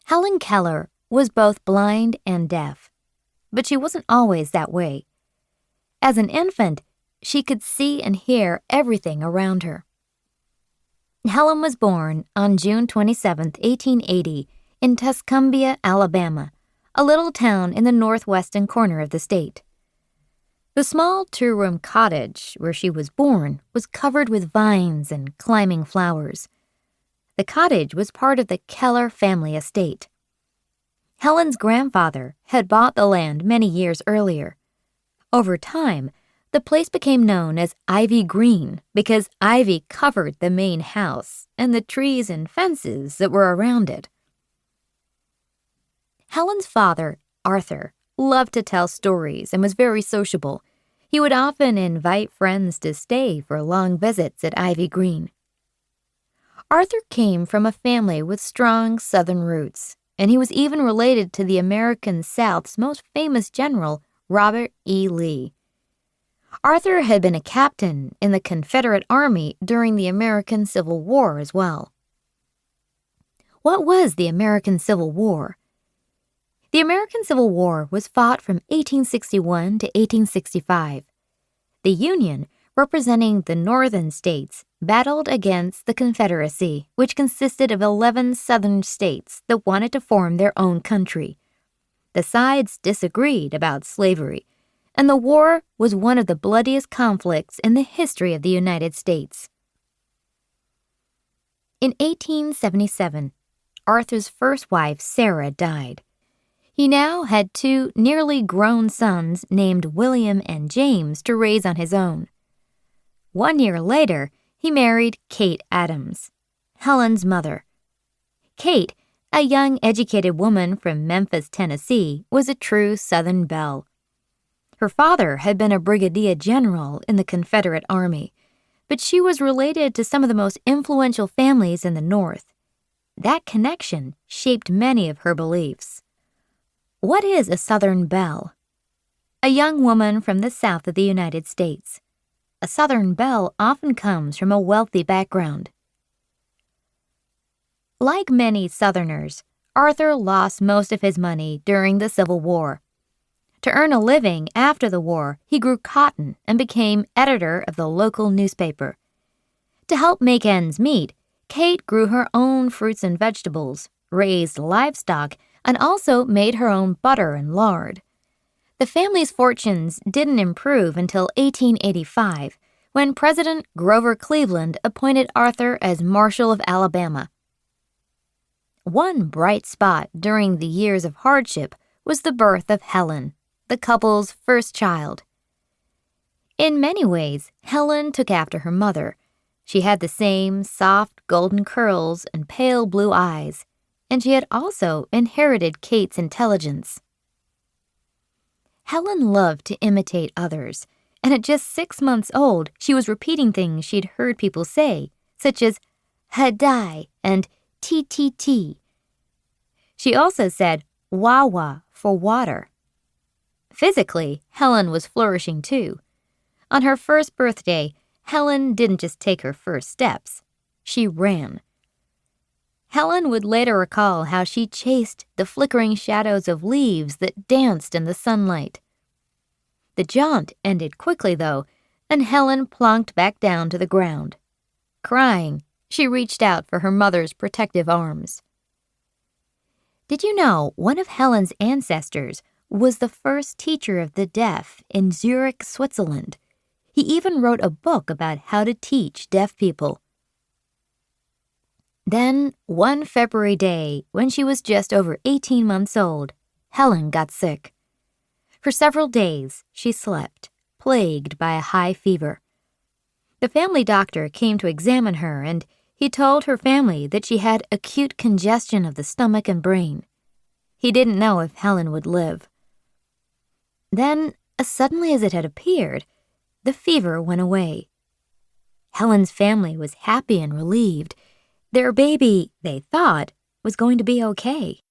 Helen Keller was both blind and deaf, but she wasn't always that way. As an infant, she could see and hear everything around her. Helen was born on June 27, 1880, in Tuscumbia, Alabama, a little town in the northwestern corner of the state. The small two-room cottage where she was born was covered with vines and climbing flowers. The cottage was part of the Keller family estate. Helen's grandfather had bought the land many years earlier. Over time, the place became known as Ivy Green because ivy covered the main house and the trees and fences that were around it. Helen's father, Arthur, loved to tell stories and was very sociable. He would often invite friends to stay for long visits at Ivy Green. Arthur came from a family with strong Southern roots, and he was even related to the American South's most famous general, Robert E. Lee. Arthur had been a captain in the Confederate Army during the American Civil War as well. What was the American Civil War? The American Civil War was fought from 1861 to 1865. The Union, representing the northern states, battled against the Confederacy, which consisted of 11 southern states that wanted to form their own country. The sides disagreed about slavery, and the war was one of the bloodiest conflicts in the history of the United States. In 1877, Arthur's first wife, Sarah, died. He now had 2 nearly grown sons named William and James to raise on his own. 1 year later, he married Kate Adams, Helen's mother. Kate, a young educated woman from Memphis, Tennessee, was a true Southern belle. Her father had been a brigadier general in the Confederate Army, but she was related to some of the most influential families in the North. That connection shaped many of her beliefs. What is a Southern belle? A young woman from the South of the United States. A Southern belle often comes from a wealthy background. Like many Southerners, Arthur lost most of his money during the Civil War. To earn a living after the war, he grew cotton and became editor of the local newspaper. To help make ends meet, Kate grew her own fruits and vegetables, raised livestock, and also made her own butter and lard. The family's fortunes didn't improve until 1885, when President Grover Cleveland appointed Arthur as Marshal of Alabama. One bright spot during the years of hardship was the birth of Helen, the couple's first child. In many ways, Helen took after her mother. She had the same soft golden curls and pale blue eyes, and she had also inherited Kate's intelligence. Helen loved to imitate others, and at just 6 months old, she was repeating things she'd heard people say, such as "hadai" and "TTT." She also said "wawa" for water. Physically, Helen was flourishing too. On her first birthday, Helen didn't just take her first steps. She ran. Helen would later recall how she chased the flickering shadows of leaves that danced in the sunlight. The jaunt ended quickly, though, and Helen plonked back down to the ground. Crying, she reached out for her mother's protective arms. Did you know one of Helen's ancestors was the first teacher of the deaf in Zurich, Switzerland? He even wrote a book about how to teach deaf people. Then, one February day, when she was just over 18 months old, Helen got sick. For several days, she slept, plagued by a high fever. The family doctor came to examine her, and he told her family that she had acute congestion of the stomach and brain. He didn't know if Helen would live. Then, as suddenly as it had appeared, the fever went away. Helen's family was happy and relieved. Their baby, they thought, was going to be okay.